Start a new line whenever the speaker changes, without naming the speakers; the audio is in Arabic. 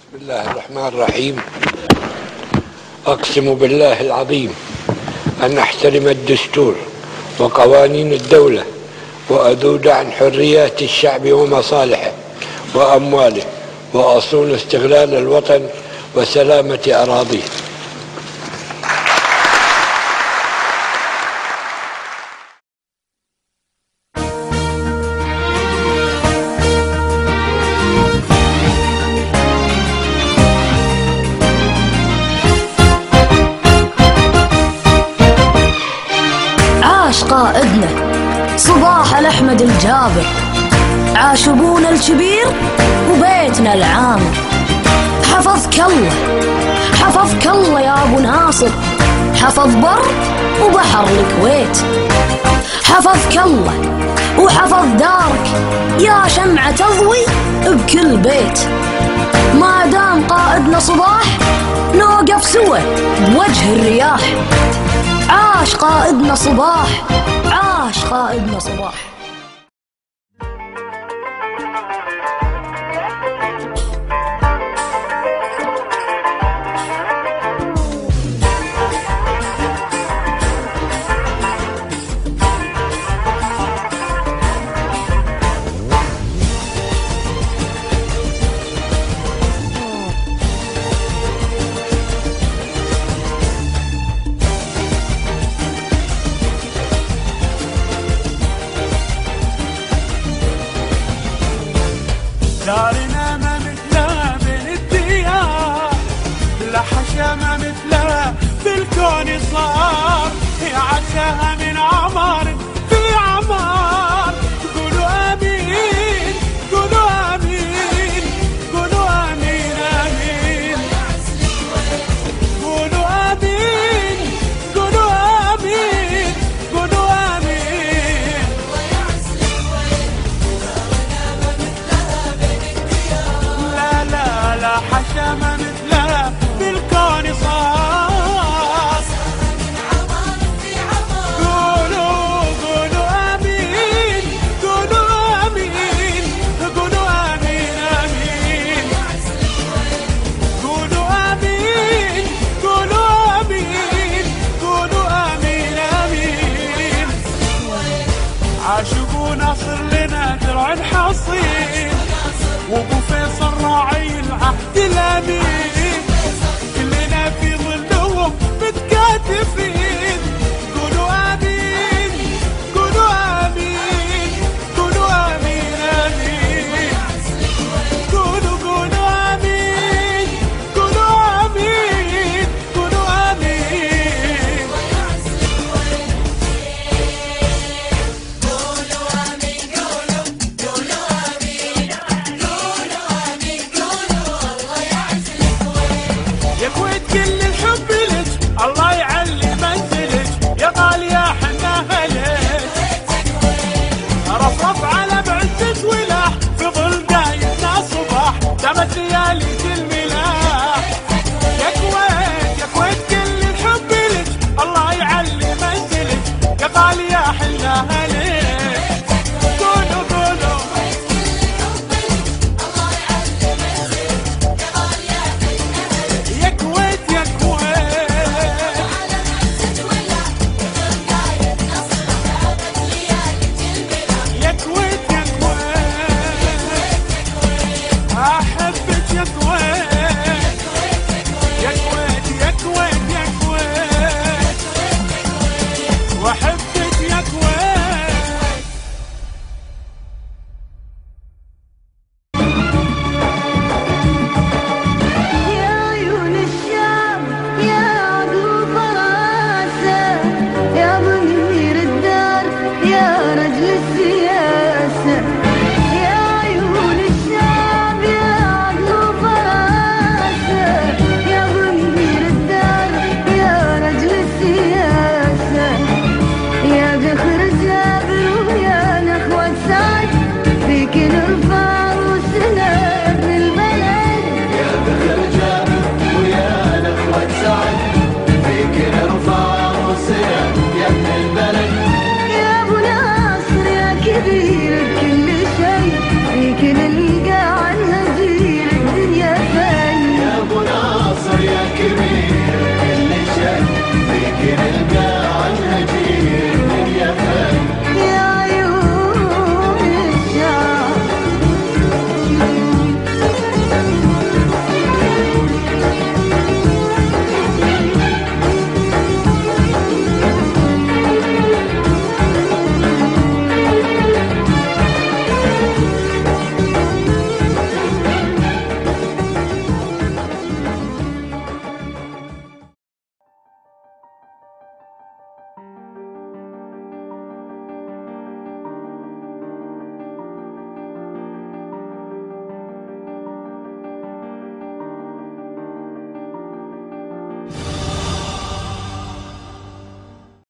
بسم الله الرحمن الرحيم. أقسم بالله العظيم أن أحترم الدستور وقوانين الدولة وأذود عن حريات الشعب ومصالحه وأمواله وأصون استغلال الوطن وسلامة أراضيه.
عاش قائدنا صباح الأحمد الجابر، عاشقونا الكبير وبيتنا العامر. حفظك الله حفظك الله يا أبو ناصر، حفظ بر وبحر الكويت. حفظك الله وحفظ دارك يا شمعة تضوي بكل بيت. ما دام قائدنا صباح نوقف سوا بوجه الرياح. عاش قائدنا صباح، عاش قائدنا صباح.
دارنا ما مثلها بين الديار، لا حشا ما مثلها في الكون صار. يا عساها من عمار في عمار. قولوا آمين قولوا آمين قولوا آمين آمين. قولوا آمين قولوا آمين قولوا آمين. لا حشا ما مثلها بالكون صار. قولوا آمين قولوا آمين قولوا آمين آمين. قولوا آمين قولوا آمين قولوا آمين آمين. عاشقونا صر لنا درع حصين، وابو فيصل راعي العهد الامين. كلنا في ظلهم متكاتفين. قولوا امين قولوا امين قولوا امين امين. قولوا امين قولوا امين قولوا امين. يا كويت كل الحب لك، الله يعلي منزلك. يا غالية حنا هلك، رفرف على بعزك ولاح في ظل قايدنا صباح. دامت ليالي